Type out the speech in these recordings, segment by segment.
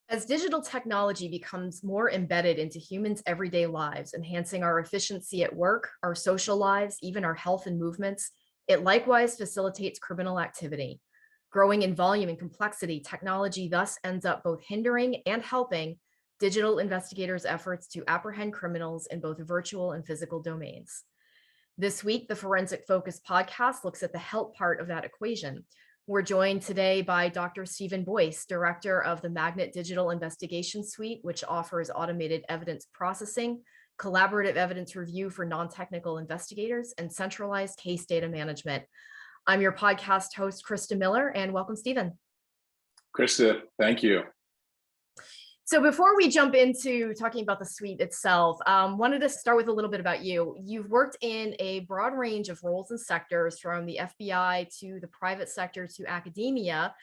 As digital technology becomes more embedded into humans' everyday lives, enhancing our efficiency at work, our social lives, even our health and movements, it likewise facilitates criminal activity. Growing in volume and complexity, technology thus ends up both hindering and helping digital investigators' efforts to apprehend criminals in both virtual and physical domains. This week, the Forensic Focus podcast looks at the help part of that equation. We're joined today by Dr. Stephen Boyce, Director of the Magnet Digital Investigation Suite, which offers automated evidence processing, collaborative evidence review for non-technical investigators, and centralized case data management. I'm your podcast host, Krista Miller, and welcome, Stephen. Krista, thank you. So before we jump into talking about the suite itself, wanted to start with a little bit about you. You've worked in a broad range of roles and sectors, from the FBI to the private sector to academia.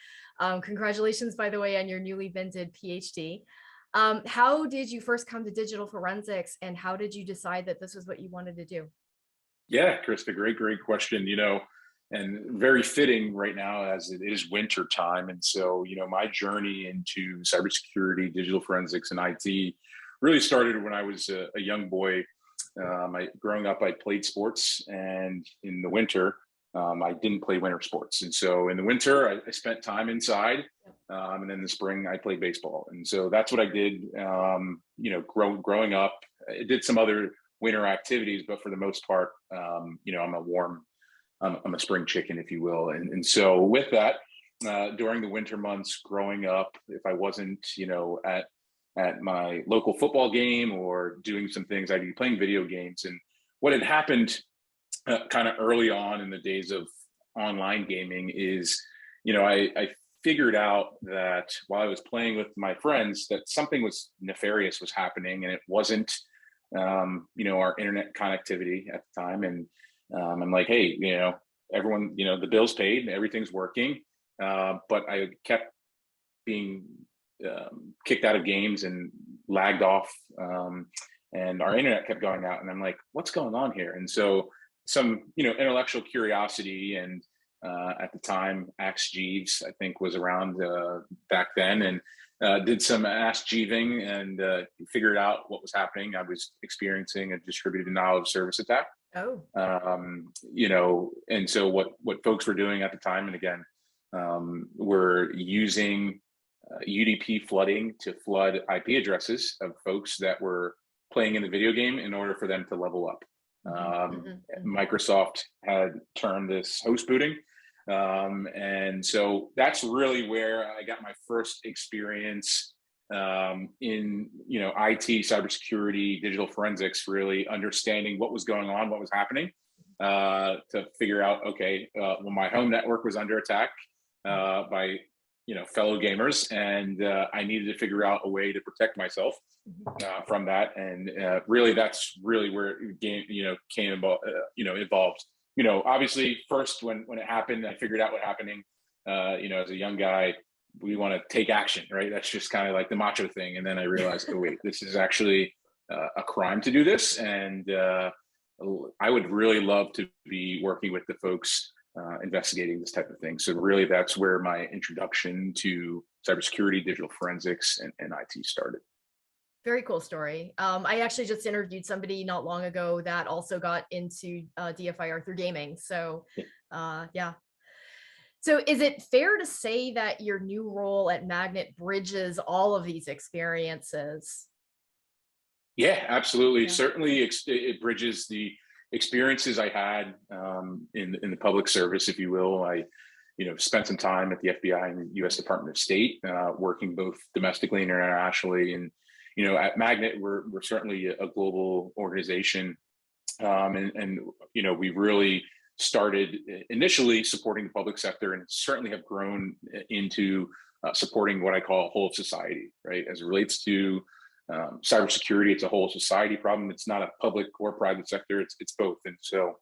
Congratulations, by the way, on your newly minted PhD. How did you first come to digital forensics, and how did you decide that this was what you wanted to do? Yeah, Krista, great question. And very fitting right now as it is winter time. And so, my journey into cybersecurity, digital forensics, and IT really started when I was a young boy. Growing up, I played sports, and in the winter, I didn't play winter sports. And so in the winter, I spent time inside. And then in the spring, I played baseball. And so that's what I did, growing up. I did some other winter activities, but for the most part, I'm a spring chicken, if you will. And so with that, during the winter months growing up, if I wasn't, at my local football game or doing some things, I'd be playing video games. And what had happened kind of early on in the days of online gaming is, I figured out that while I was playing with my friends, that something was nefarious was happening, and it wasn't, our internet connectivity at the time. And I'm like, hey, everyone, the bill's paid, everything's working. But I kept being kicked out of games and lagged off. And our internet kept going out. And I'm like, what's going on here? And so some, intellectual curiosity, and at the time, Axe Jeeves, I think, was around back then, and did some Ask Jeeving and figured out what was happening. I was experiencing a distributed denial of service attack. Oh. And so what folks were doing at the time, and again, were using UDP flooding to flood IP addresses of folks that were playing in the video game in order for them to level up. Microsoft had termed this host booting. And so that's really where I got my first experience in IT, cybersecurity, digital forensics, really understanding what was going on, what was happening, to figure out, okay, well, my home network was under attack by fellow gamers, and I needed to figure out a way to protect myself from that. And really, that's really where it came about, evolved. Obviously, first when it happened, I figured out what happening. As a young guy, we want to take action, right? That's just kind of like the macho thing. And then I realized, oh wait, this is actually a crime to do this. And I would really love to be working with the folks investigating this type of thing. So really, that's where my introduction to cybersecurity, digital forensics, and IT started. Very cool story. I actually just interviewed somebody not long ago that also got into DFIR through gaming. So yeah. So is it fair to say that your new role at Magnet bridges all of these experiences? Yeah, absolutely. Yeah. Certainly, it bridges the experiences I had in the public service, if you will. I, spent some time at the FBI and U.S. Department of State, working both domestically and internationally. And at Magnet, we're certainly a global organization, and we really started initially supporting the public sector, and certainly have grown into supporting what I call whole of society, right? As it relates to cybersecurity, it's a whole society problem. It's not a public or private sector, it's both. And so,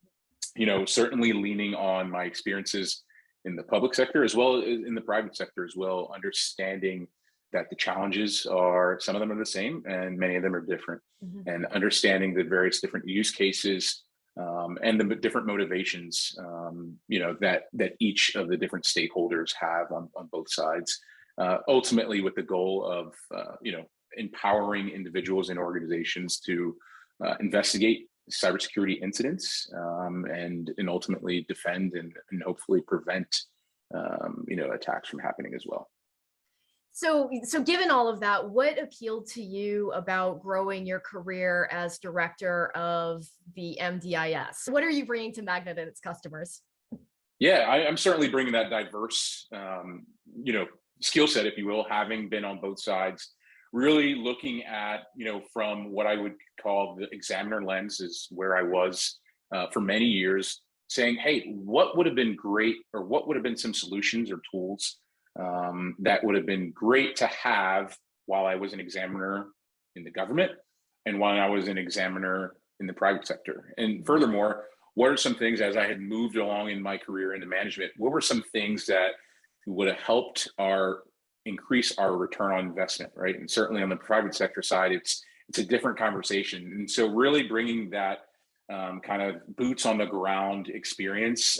certainly leaning on my experiences in the public sector as well as in the private sector as well, understanding that the challenges are, some of them are the same and many of them are different, and understanding the various different use cases and the different motivations, that each of the different stakeholders have on both sides. ultimately with the goal of, empowering individuals and organizations to investigate cybersecurity incidents, and ultimately defend and hopefully prevent, attacks from happening as well. So given all of that, what appealed to you about growing your career as director of the MDIS? What are you bringing to Magnet and its customers? Yeah, I'm certainly bringing that diverse, skill set, if you will, having been on both sides, really looking at, from what I would call the examiner lens is where I was for many years, saying, hey, what would have been great, or what would have been some solutions or tools that would have been great to have while I was an examiner in the government and while I was an examiner in the private sector. And furthermore, what are some things, as I had moved along in my career into management, what were some things that would have helped increase our return on investment, right? And certainly on the private sector side, it's a different conversation. And so really bringing that kind of boots on the ground experience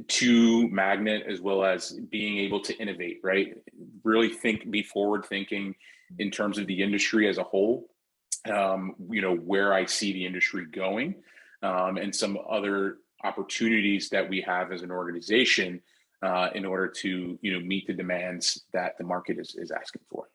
to Magnet, as well as being able to innovate, right? Really be forward thinking in terms of the industry as a whole, where I see the industry going, and some other opportunities that we have as an organization in order to, meet the demands that the market is asking for.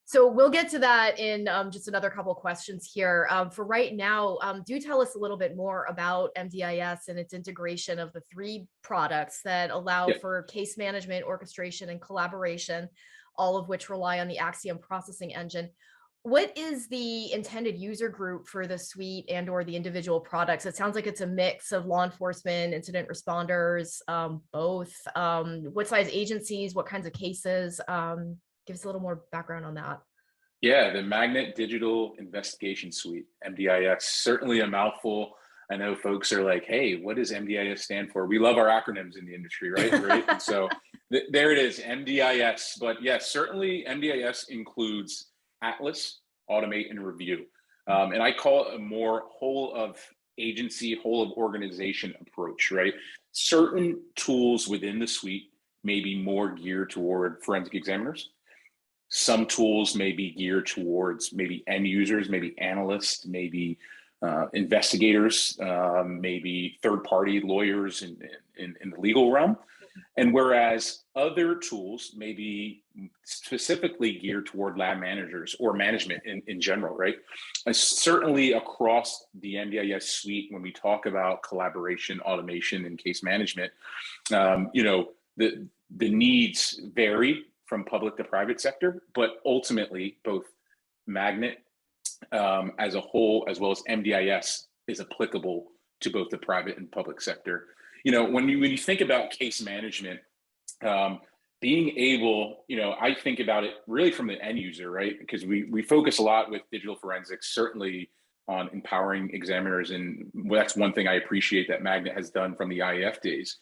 So we'll get to that in just another couple of questions here. For right now, do tell us a little bit more about MDIS and its integration of the 3 products that allow for case management, orchestration, and collaboration, all of which rely on the Axiom processing engine. What is the intended user group for the suite and/or the individual products? It sounds like it's a mix of law enforcement, incident responders, both. What size agencies? What kinds of cases? Give us a little more background on that. Yeah, the Magnet Digital Investigation Suite, MDIS, certainly a mouthful. I know folks are like, hey, what does MDIS stand for? We love our acronyms in the industry, right? And so there it is, MDIS. But yes, certainly MDIS includes Atlas, Automate, and Review. And I call it a more whole of agency, whole of organization approach, right? Certain tools within the suite may be more geared toward forensic examiners. Some tools may be geared towards maybe end users, maybe analysts, maybe investigators, maybe third-party lawyers in the legal realm. And whereas other tools may be specifically geared toward lab managers or management in general, right? And certainly across the MDIS suite, when we talk about collaboration, automation, and case management, the needs vary from public to private sector, but ultimately both Magnet as a whole, as well as MDIS, is applicable to both the private and public sector. When you think about case management, being able, I think about it really from the end user, right? Because we focus a lot with digital forensics, certainly on empowering examiners. And that's one thing I appreciate that Magnet has done from the IAF days.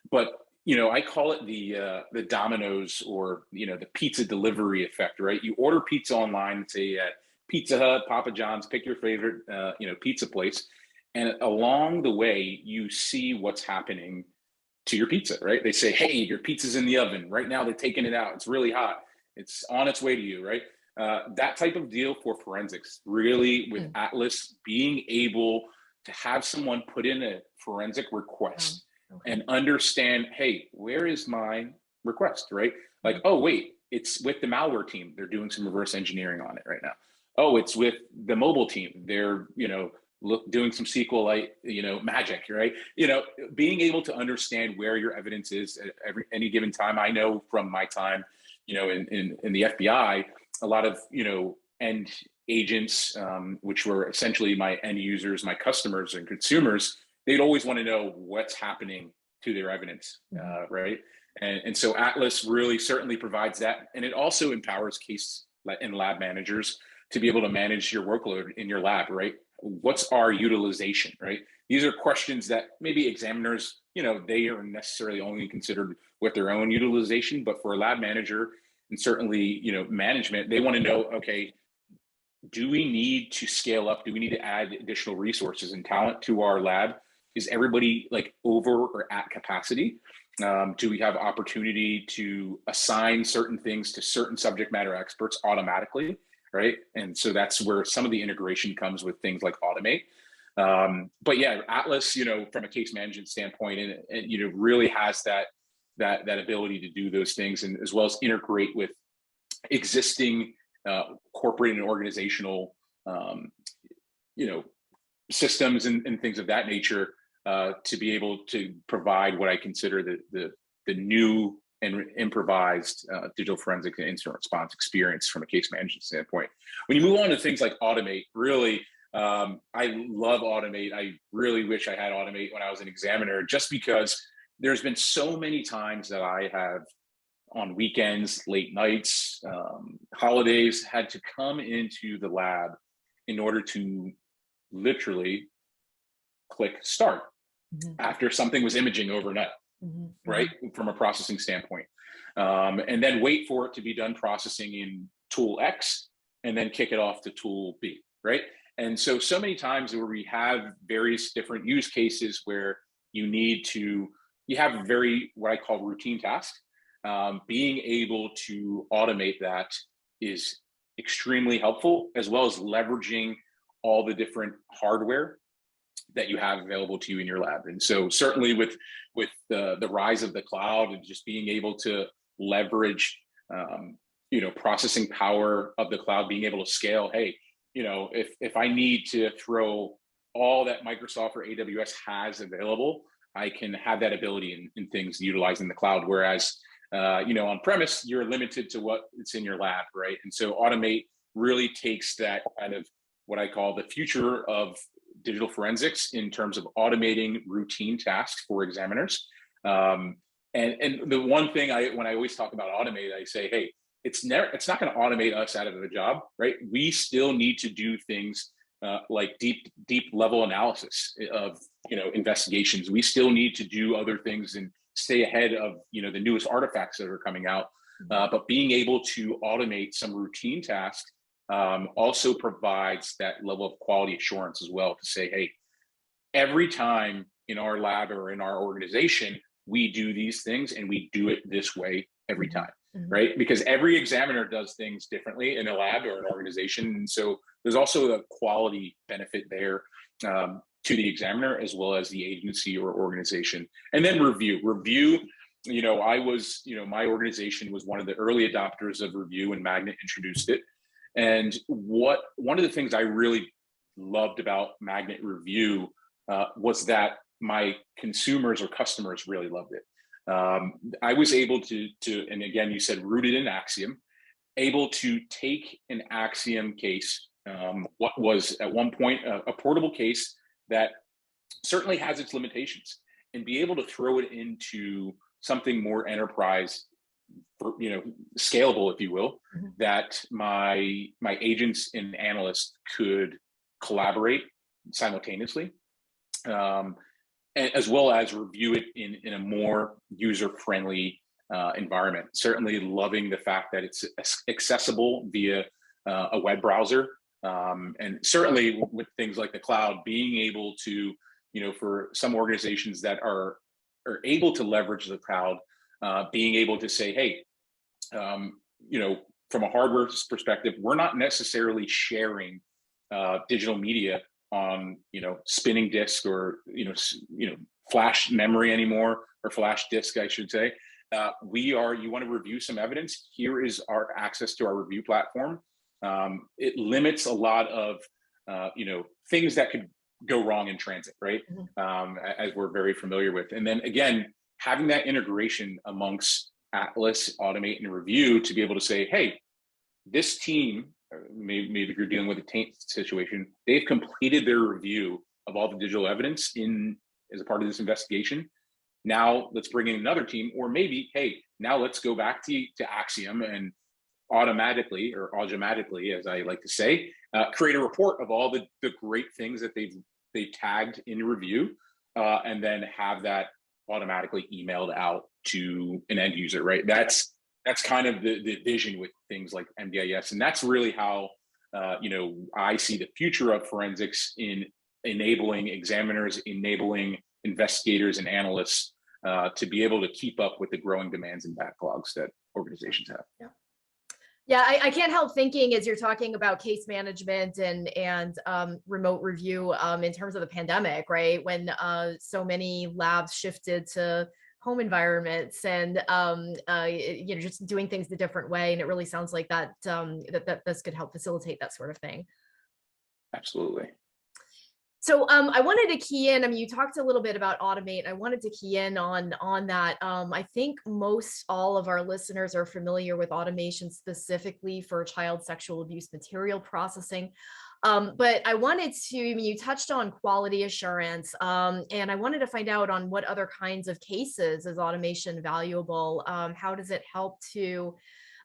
But I call it the dominoes, or the pizza delivery effect, right? You order pizza online, say at Pizza Hut, Papa John's, pick your favorite pizza place, and along the way you see what's happening to your pizza, right? They say, hey, your pizza's in the oven right now, they're taking it out, it's really hot, it's on its way to you, right? That type of deal for forensics, really, with Atlas, being able to have someone put in a forensic request. Okay. And understand, hey, where is my request, right? Like, oh, wait, it's with the malware team. They're doing some reverse engineering on it right now. Oh, it's with the mobile team. They're, doing some SQLite, magic, right? Being able to understand where your evidence is at any given time. I know from my time, in the FBI, a lot of, end agents, which were essentially my end users, my customers and consumers, they'd always want to know what's happening to their evidence, right? And so Atlas really certainly provides that. And it also empowers case and lab managers to be able to manage your workload in your lab, right? What's our utilization, right? These are questions that maybe examiners, they are necessarily only considered with their own utilization, but for a lab manager and certainly, management, they want to know, okay, do we need to scale up? Do we need to add additional resources and talent to our lab? Is everybody like over or at capacity? Do we have opportunity to assign certain things to certain subject matter experts automatically, right? And so that's where some of the integration comes with things like Automate. But yeah, Atlas, from a case management standpoint, and really has that ability to do those things, and as well as integrate with existing corporate and organizational systems and things of that nature, to be able to provide what I consider the new and improvised digital forensic and incident response experience from a case management standpoint. When you move on to things like Automate, really, I love Automate. I really wish I had Automate when I was an examiner, just because there's been so many times that I have, on weekends, late nights, holidays, had to come into the lab in order to literally click start after something was imaging overnight, right? From a processing standpoint. And then wait for it to be done processing in tool X, and then kick it off to tool B, right? And so many times where we have various different use cases where you have very, what I call routine tasks. Being able to automate that is extremely helpful, as well as leveraging all the different hardware that you have available to you in your lab. And so certainly with the rise of the cloud, and just being able to leverage processing power of the cloud, being able to scale, hey, if I need to throw all that Microsoft or AWS has available, I can have that ability in things utilizing the cloud. Whereas on premise, you're limited to what it's in your lab, right? And so Automate really takes that kind of what I call the future of digital forensics in terms of automating routine tasks for examiners. And the one thing when I always talk about Automate, I say, hey, it's not going to automate us out of the job, right? We still need to do things like deep level analysis of investigations. We still need to do other things and stay ahead of the newest artifacts that are coming out. But being able to automate some routine tasks also provides that level of quality assurance as well, to say, hey, every time in our lab or in our organization, we do these things, and we do it this way every time, right? Because every examiner does things differently in a lab or an organization. And so there's also a quality benefit there to the examiner, as well as the agency or organization. And then review, my organization was one of the early adopters of review, and Magnet introduced it. And one of the things I really loved about Magnet Review was that my consumers or customers really loved it. I was able to, and again, you said rooted in Axiom, able to take an Axiom case, what was at one point a portable case that certainly has its limitations, and be able to throw it into something more enterprise, scalable, if you will, that my agents and analysts could collaborate simultaneously, as well as review it in a more user-friendly environment. Certainly loving the fact that it's accessible via a web browser, and certainly with things like the cloud, being able to, for some organizations that are able to leverage the cloud, being able to say, hey, from a hardware perspective, we're not necessarily sharing digital media on spinning disk or flash memory anymore, or flash disk, I should say. You want to review some evidence, here is our access to our review platform. It limits a lot of things that could go wrong in transit, right? As we're very familiar with. And then again, having that integration amongst Atlas, Automate, and Review to be able to say, hey, this team, maybe if you're dealing with a taint situation, they've completed their review of all the digital evidence as a part of this investigation. Now let's bring in another team, or maybe, hey, now let's go back to Axiom and automatically, or automatically, as I like to say, create a report of all the great things that they've tagged in review, and then have that automatically emailed out to an end user, right? That's kind of the vision with things like MDIS, and that's really how I see the future of forensics in enabling examiners, enabling investigators and analysts to be able to keep up with the growing demands and backlogs that organizations have. Yeah. Yeah, I can't help thinking as you're talking about case management and remote review in terms of the pandemic, right? When so many labs shifted to home environments and just doing things a different way, and it really sounds like that this could help facilitate that sort of thing. Absolutely. So I wanted to key in. I mean, you talked a little bit about automate. I wanted to key in on that. I think most all of our listeners are familiar with automation specifically for child sexual abuse material processing. But I wanted to, I mean, you touched on quality assurance, and I wanted to find out on what other kinds of cases is automation valuable? How does it help to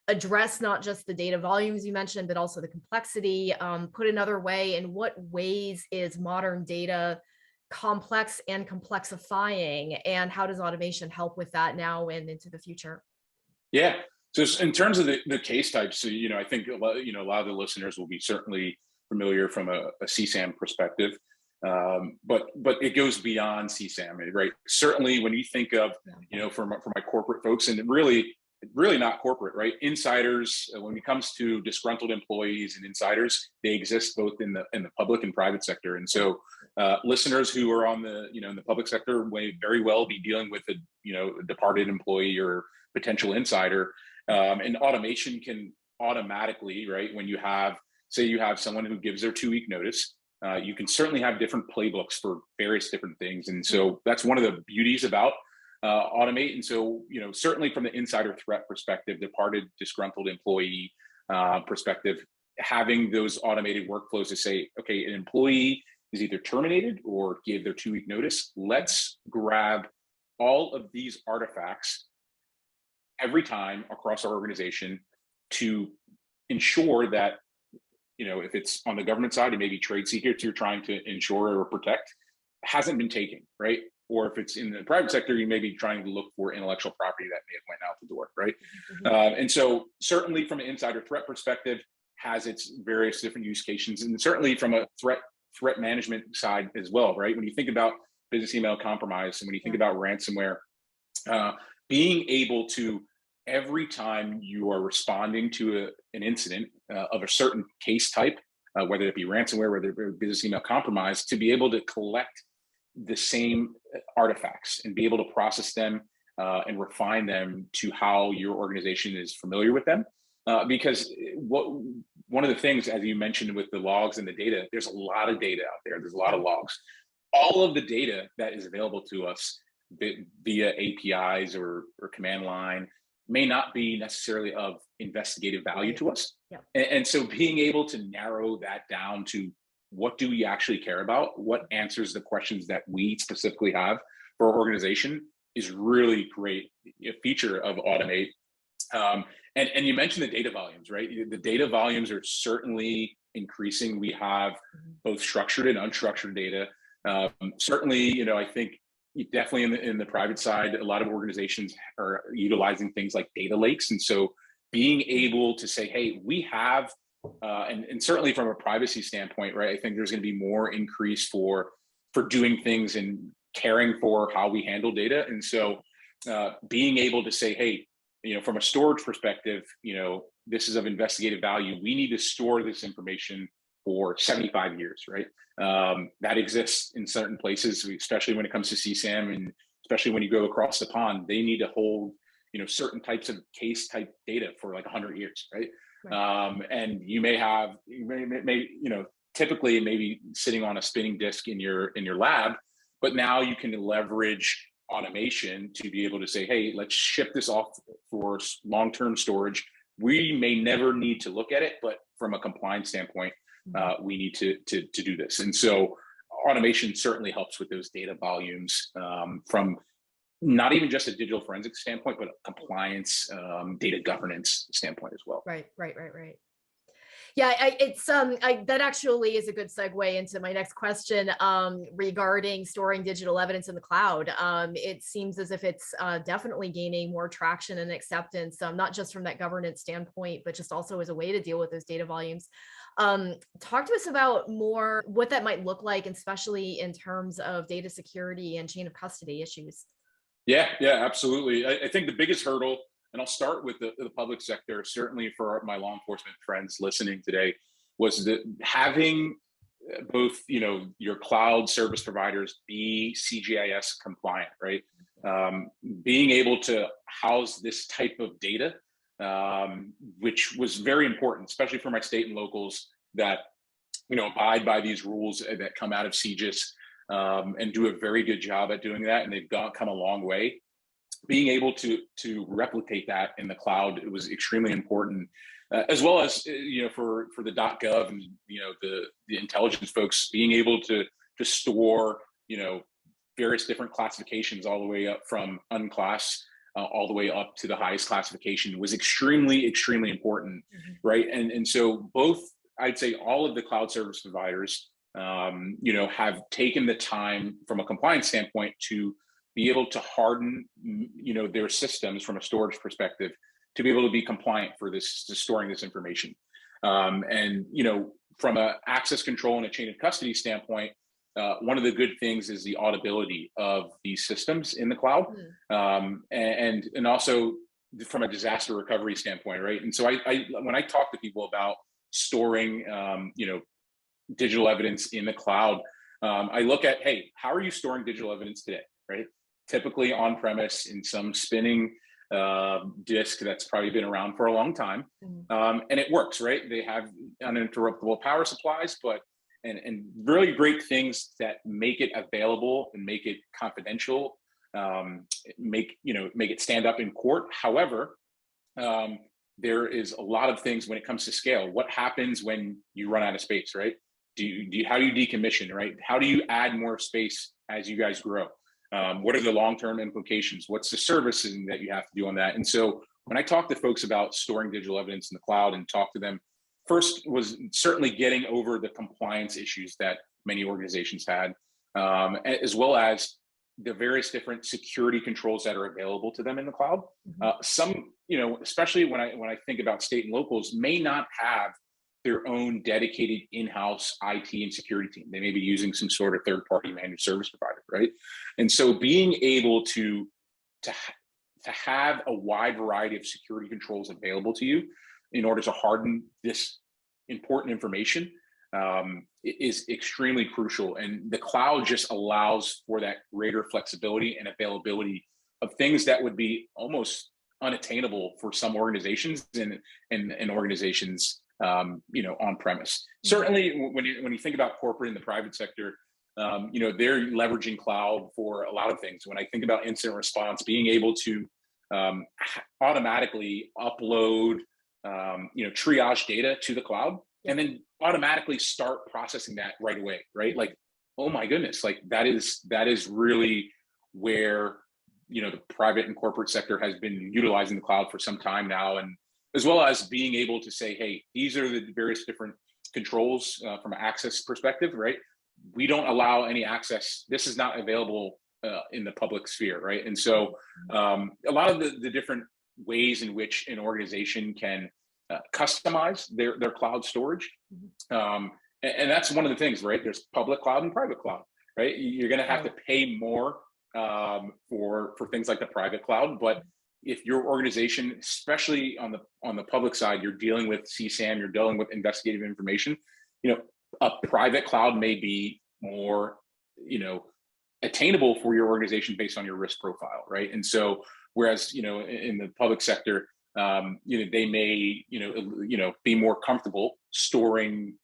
address not just the data volumes you mentioned, but also the complexity? Put another way, in what ways is modern data complex and complexifying, and how does automation help with that now and into the future? Yeah. So in terms of the case types, so, I think a lot of the listeners will be certainly familiar from a CSAM perspective, but it goes beyond CSAM, right? Certainly, when you think of, for my corporate folks, and really not corporate, right? Insiders, when it comes to disgruntled employees and insiders, they exist both in the public and private sector. And so listeners who are on the, in the public sector may very well be dealing with a, departed employee or potential insider. And automation can automatically, right? When you have, say you have someone who gives their 2-week notice, you can certainly have different playbooks for various different things. And so that's one of the beauties about automate. And so, certainly from the insider threat perspective, departed, disgruntled employee perspective, having those automated workflows to say, okay, an employee is either terminated or gave their 2-week notice. Let's grab all of these artifacts every time across our organization to ensure that, if it's on the government side, it may be trade secrets you're trying to ensure or protect, hasn't been taken, right? Or if it's in the private sector, you may be trying to look for intellectual property that may have went out the door, right? Mm-hmm. And so certainly from an insider threat perspective, has its various different use cases, and certainly from a threat management side as well, right? When you think about business email compromise and when you think about ransomware, being able to, every time you are responding to an incident of a certain case type, whether it be ransomware, whether it be business email compromise, to be able to collect the same artifacts and be able to process them and refine them to how your organization is familiar with them. Because one of the things, as you mentioned with the logs and the data, there's a lot of data out there. There's a lot of logs. All of the data that is available to us via APIs or command line may not be necessarily of investigative value to us. Yeah. And so being able to narrow that down to what do we actually care about, what answers the questions that we specifically have for our organization, is really great feature of Automate. And you mentioned the data volumes, right? The data volumes are certainly increasing. We have both structured and unstructured data. Certainly, I think definitely in the private side, a lot of organizations are utilizing things like data lakes. And so being able to say, hey, we have, and certainly from a privacy standpoint, right, I think there's going to be more increase for doing things and caring for how we handle data. And so being able to say, hey, from a storage perspective, this is of investigative value. We need to store this information for 75 years, right? That exists in certain places, especially when it comes to CSAM, and especially when you go across the pond, they need to hold, certain types of case type data for like 100 years, right? And you may have, typically maybe sitting on a spinning disk in your lab, but now you can leverage automation to be able to say, hey, let's ship this off for long-term storage. We may never need to look at it, but from a compliance standpoint, we need to do this. And so automation certainly helps with those data volumes from not even just a digital forensics standpoint, but a compliance, data governance standpoint as well. Right. Yeah, that actually is a good segue into my next question regarding storing digital evidence in the cloud. It seems as if it's definitely gaining more traction and acceptance, not just from that governance standpoint, but just also as a way to deal with those data volumes. Talk to us about more what that might look like, especially in terms of data security and chain of custody issues. Yeah, absolutely. I think the biggest hurdle, and I'll start with the public sector, certainly for my law enforcement friends listening today, was that having both, your cloud service providers be CGIS compliant, right? Being able to house this type of data, which was very important, especially for my state and locals that abide by these rules that come out of CGIS, and do a very good job at doing that, and they've come a long way. Being able to replicate that in the cloud, it was extremely important, as well as for the .gov and the intelligence folks being able to store various different classifications all the way up from unclass, all the way up to the highest classification was extremely important, right? And so both, I'd say all of the cloud service providers have taken the time from a compliance standpoint to be able to harden their systems from a storage perspective to be able to be compliant for this, to storing this information. And from a access control and a chain of custody standpoint, one of the good things is the auditability of these systems in the cloud, and also from a disaster recovery standpoint, right? And so I when I talk to people about storing digital evidence in the cloud, I look at, hey, how are you storing digital evidence today, right? Typically on premise in some spinning disk that's probably been around for a long time, and it works, right? They have uninterruptible power supplies, but and really great things that make it available and make it confidential, make it stand up in court. However, there is a lot of things when it comes to scale. What happens when you run out of space, right? How do you decommission, right? How do you add more space as you guys grow? What are the long-term implications? What's the servicing that you have to do on that? And so when I talk to folks about storing digital evidence in the cloud and talk to them, first was certainly getting over the compliance issues that many organizations had, as well as the various different security controls that are available to them in the cloud. Some, especially when I think about state and locals, may not have their own dedicated in-house IT and security team. They may be using some sort of third-party managed service provider, right? And so being able to have a wide variety of security controls available to you in order to harden this important information is extremely crucial. And the cloud just allows for that greater flexibility and availability of things that would be almost unattainable for some organizations and organizations on premise. Certainly when you think about corporate and the private sector, they're leveraging cloud for a lot of things. When I think about incident response, being able to automatically upload triage data to the cloud and then automatically start processing that right away, right? Like, oh my goodness, like that is really where the private and corporate sector has been utilizing the cloud for some time now, and as well as being able to say, hey, these are the various different controls from an access perspective, right? We don't allow any access. This is not available in the public sphere, right? And so a lot of the different ways in which an organization can customize their cloud storage. And that's one of the things, right? There's public cloud and private cloud, right? You're going to have to pay more for things like the private cloud, but if your organization, especially on the public side, you're dealing with CSAM, you're dealing with investigative information, a private cloud may be more, attainable for your organization based on your risk profile, right? And so, whereas, in the public sector, they may, be more comfortable storing,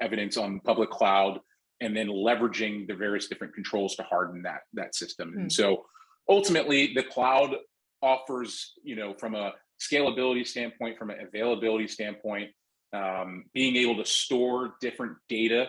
evidence on public cloud and then leveraging the various different controls to harden that system. And so ultimately the cloud offers, from a scalability standpoint, from an availability standpoint, being able to store different data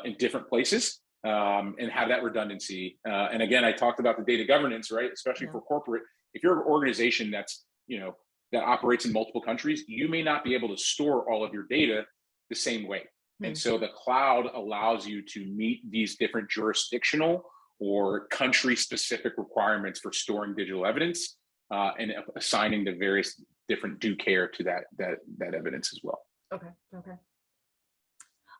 in different places and have that redundancy. And again, I talked about the data governance, right? Especially for corporate. If you're an organization that's, that operates in multiple countries, you may not be able to store all of your data the same way. And so the cloud allows you to meet these different jurisdictional or country-specific requirements for storing digital evidence and assigning the various different due care to that evidence as well. Okay.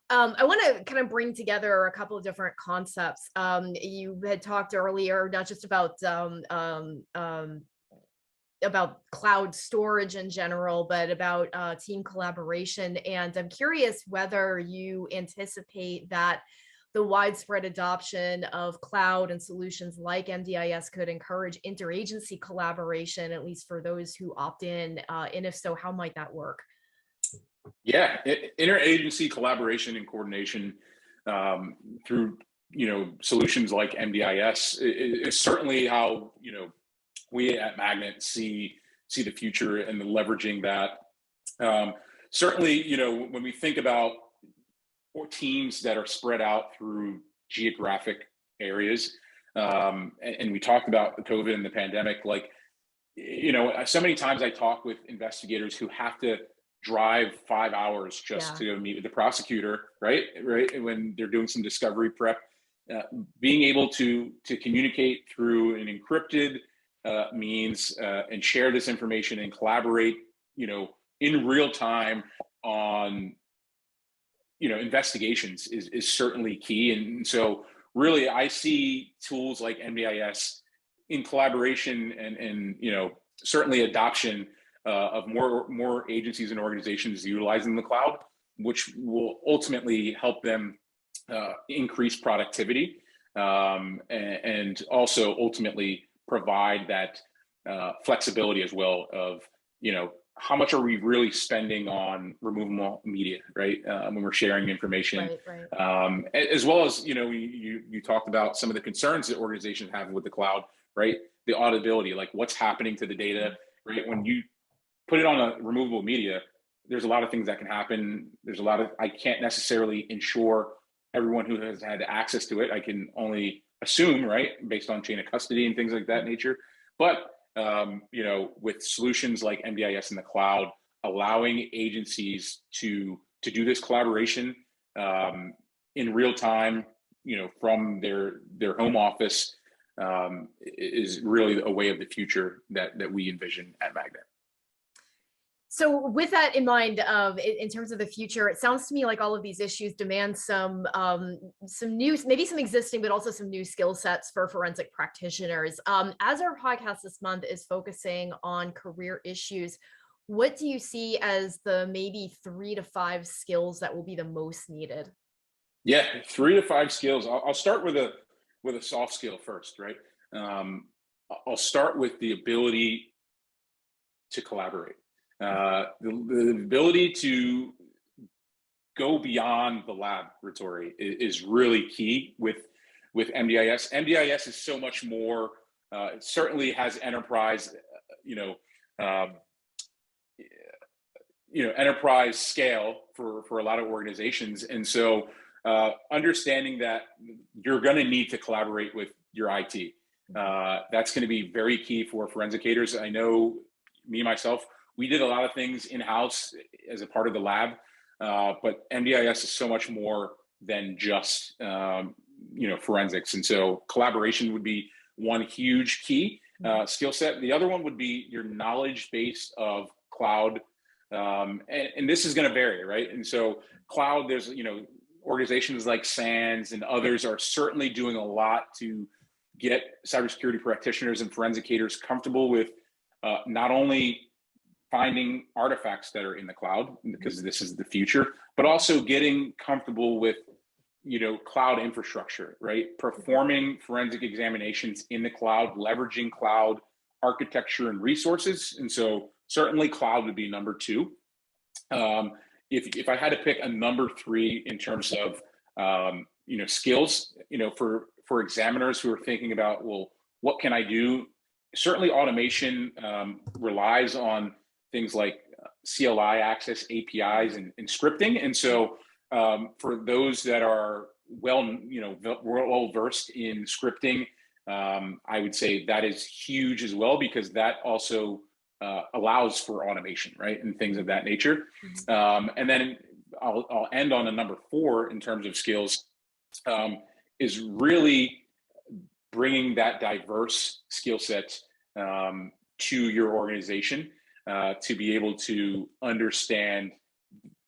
I want to kind of bring together a couple of different concepts. You had talked earlier, not just about cloud storage in general, but about team collaboration. And I'm curious whether you anticipate that the widespread adoption of cloud and solutions like MDIS could encourage interagency collaboration, at least for those who opt in. And if so, how might that work? Yeah, interagency collaboration and coordination through solutions like MDIS is certainly how we at Magnet see the future and the leveraging that. Certainly, when we think about teams that are spread out through geographic areas, and we talked about the COVID and the pandemic, like so many times I talk with investigators who have to drive 5 hours just Yeah. to go meet with the prosecutor, right? When they're doing some discovery prep, being able to communicate through an encrypted means and share this information and collaborate, in real time on, investigations is certainly key. And so really I see tools like MDIS in collaboration and certainly adoption of more agencies and organizations utilizing the cloud, which will ultimately help them increase productivity and also ultimately provide that flexibility as well of how much are we really spending on removable media, right? When we're sharing information, Right. as well as you talked about some of the concerns that organizations have with the cloud, right? The auditability, like what's happening to the data, right? When you put it on a removable media, there's a lot of things that can happen. I can't necessarily ensure everyone who has had access to it. I can only assume, right, based on chain of custody and things like that nature. But with solutions like MDIS in the cloud, allowing agencies to do this collaboration in real time, from their home office, is really a way of the future that we envision at Magnet. So with that in mind, in terms of the future, it sounds to me like all of these issues demand some new, maybe some existing, but also some new skill sets for forensic practitioners. As our podcast this month is focusing on career issues, what do you see as the maybe 3 to 5 skills that will be the most needed? Yeah, 3 to 5 skills. I'll start with a soft skill first, right? I'll start with the ability to collaborate. The ability to go beyond the laboratory is really key with MDIS. MDIS is so much more. It certainly has enterprise, enterprise scale for a lot of organizations, and so understanding that you're going to need to collaborate with your IT. That's going to be very key for forensicators. I know me myself. We did a lot of things in-house as a part of the lab, but MDIS is so much more than just forensics. And so collaboration would be one huge key skill set. The other one would be your knowledge base of cloud. And this is going to vary, right? And so cloud, there's, organizations like SANS and others are certainly doing a lot to get cybersecurity practitioners and forensicators comfortable with not only finding artifacts that are in the cloud, because this is the future, but also getting comfortable with, cloud infrastructure, right? Performing forensic examinations in the cloud, leveraging cloud architecture and resources. And so certainly cloud would be number 2. If I had to pick a number 3 in terms of, skills, for examiners who are thinking about, well, what can I do? Certainly automation relies on things like CLI access, APIs, and scripting. And so for those that are well versed in scripting, I would say that is huge as well, because that also allows for automation, right? And things of that nature. And then I'll end on a number 4 in terms of skills, is really bringing that diverse skill set to your organization to be able to understand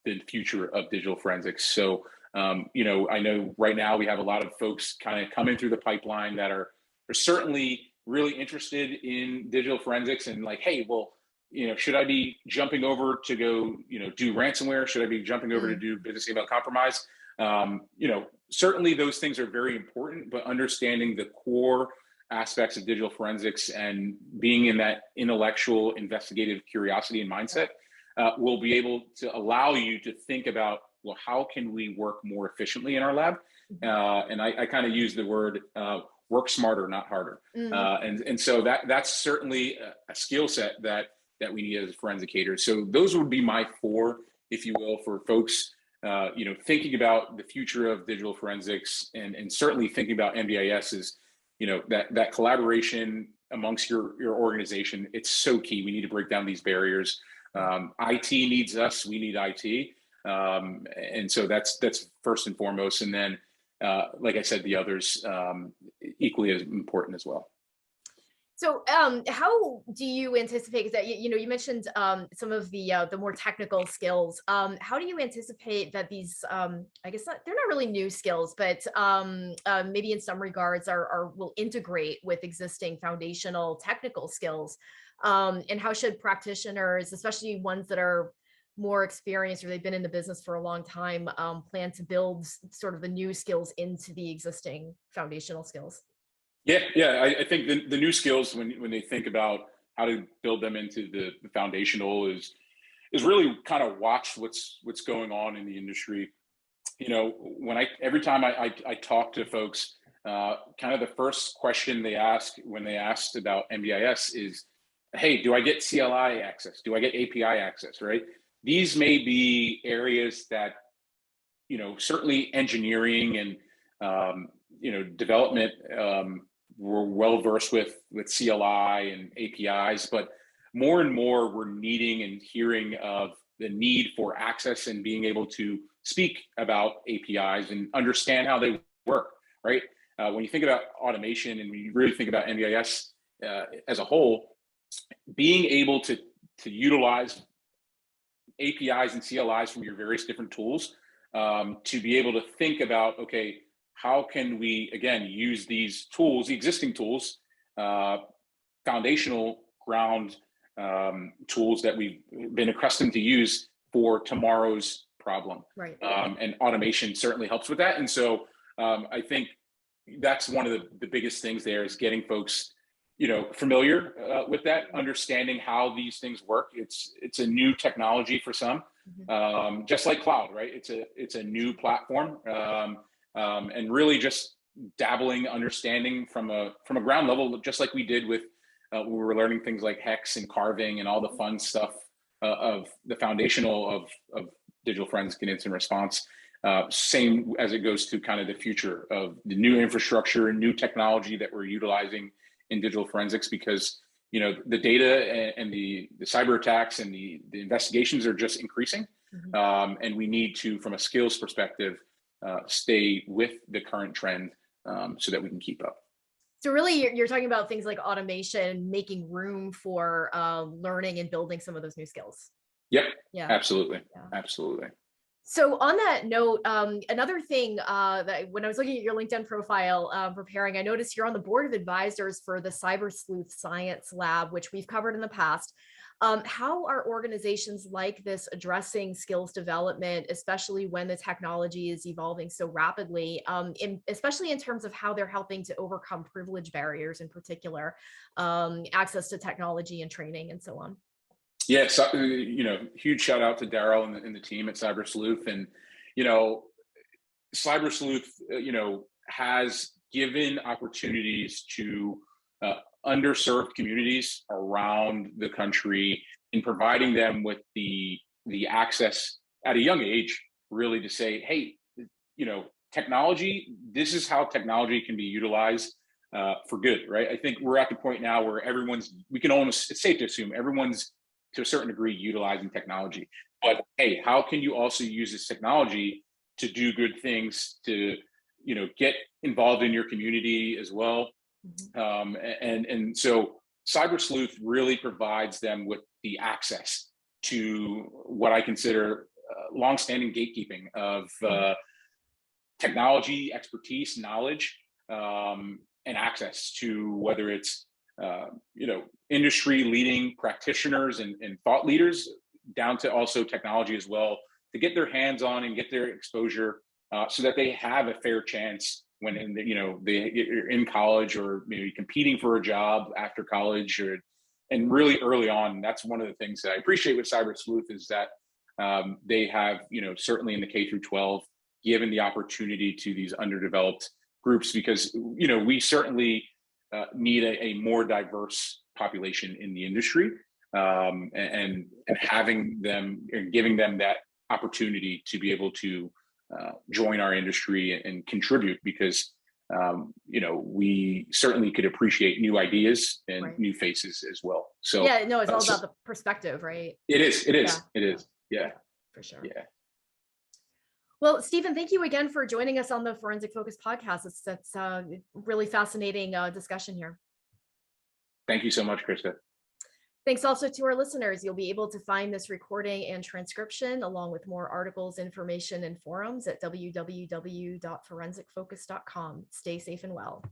the future of digital forensics. So I know right now we have a lot of folks kind of coming through the pipeline that are certainly really interested in digital forensics and like, hey, well, should I be jumping over to go, do ransomware? Should I be jumping over to do business email compromise? Certainly those things are very important, but understanding the core aspects of digital forensics and being in that intellectual investigative curiosity and mindset will be able to allow you to think about, well, how can we work more efficiently in our lab? And I kind of use the word work smarter, not harder. And so that's certainly a skill set that we need as forensicators. So those would be my four, if you will, for folks thinking about the future of digital forensics, and certainly thinking about MDIS is, that collaboration amongst your organization. It's so key. We need to break down these barriers. IT needs us. We need IT. And so that's first and foremost. And then, like I said, the others equally as important as well. So how do you anticipate that, you mentioned some of the more technical skills. How do you anticipate that these, I guess they're not really new skills, but maybe in some regards will integrate with existing foundational technical skills? And how should practitioners, especially ones that are more experienced or they've been in the business for a long time, plan to build sort of the new skills into the existing foundational skills? Yeah. I think the new skills, when they think about how to build them into the foundational, is really kind of watch what's going on in the industry. Every time I talk to folks, kind of the first question they ask when they asked about MDIS is, hey, do I get CLI access? Do I get API access? Right? These may be areas that, certainly engineering and development, we're well versed with CLI and APIs, but more and more we're needing and hearing of the need for access and being able to speak about APIs and understand how they work, right? When you think about automation and when you really think about MDIS as a whole, being able to utilize APIs and CLIs from your various different tools to be able to think about, okay, how can we, again, use these tools, the existing tools, foundational ground tools that we've been accustomed to use for tomorrow's problem. Right. And automation certainly helps with that. And so I think that's one of the biggest things there is getting folks, familiar with that, understanding how these things work. It's a new technology for some, just like cloud, right? It's a new platform. And really just dabbling, understanding from a ground level, just like we did with when we were learning things like hex and carving and all the fun stuff of the foundational of digital forensic and incident response. Same as it goes to kind of the future of the new infrastructure and new technology that we're utilizing in digital forensics, because the data and the cyber attacks and the investigations are just increasing, and we need to, from a skills perspective, stay with the current trend so that we can keep up. So really, you're talking about things like automation, making room for learning and building some of those new skills. Yep. Yeah. Absolutely. Yeah. Absolutely. So on that note, another thing that when I was looking at your LinkedIn profile preparing, I noticed you're on the board of advisors for the CyberSleuth Science Lab, which we've covered in the past. How are organizations like this addressing skills development, especially when the technology is evolving so rapidly, especially in terms of how they're helping to overcome privilege barriers in particular, access to technology and training and so on? Yeah, so, huge shout out to Daryl and the team at CyberSleuth. And, CyberSleuth, has given opportunities to underserved communities around the country in providing them with the access at a young age, really to say, hey, technology, this is how technology can be utilized for good, right? I think we're at the point now where it's safe to assume everyone's to a certain degree utilizing technology, but hey, how can you also use this technology to do good things, to get involved in your community as well? And so CyberSleuth really provides them with the access to what I consider longstanding gatekeeping of technology, expertise, knowledge, and access to whether it's industry leading practitioners and thought leaders, down to also technology as well, to get their hands on and get their exposure, so that they have a fair chance when they're in college, or maybe competing for a job after college, and really early on. That's one of the things that I appreciate with CyberSleuth, is that they have, certainly in the K through 12, given the opportunity to these underdeveloped groups, because we certainly need a more diverse population in the industry, and having them and giving them that opportunity to be able to join our industry and contribute, because we certainly could appreciate new ideas and Right. new faces as well. So yeah, no, it's all about the perspective, right? it is. Yeah, for sure. yeah. Well, Stephen, thank you again for joining us on the Forensic Focus podcast. It's a really fascinating discussion here. Thank you so much, Krista. Thanks also to our listeners. You'll be able to find this recording and transcription, along with more articles, information, and forums at www.forensicfocus.com. Stay safe and well.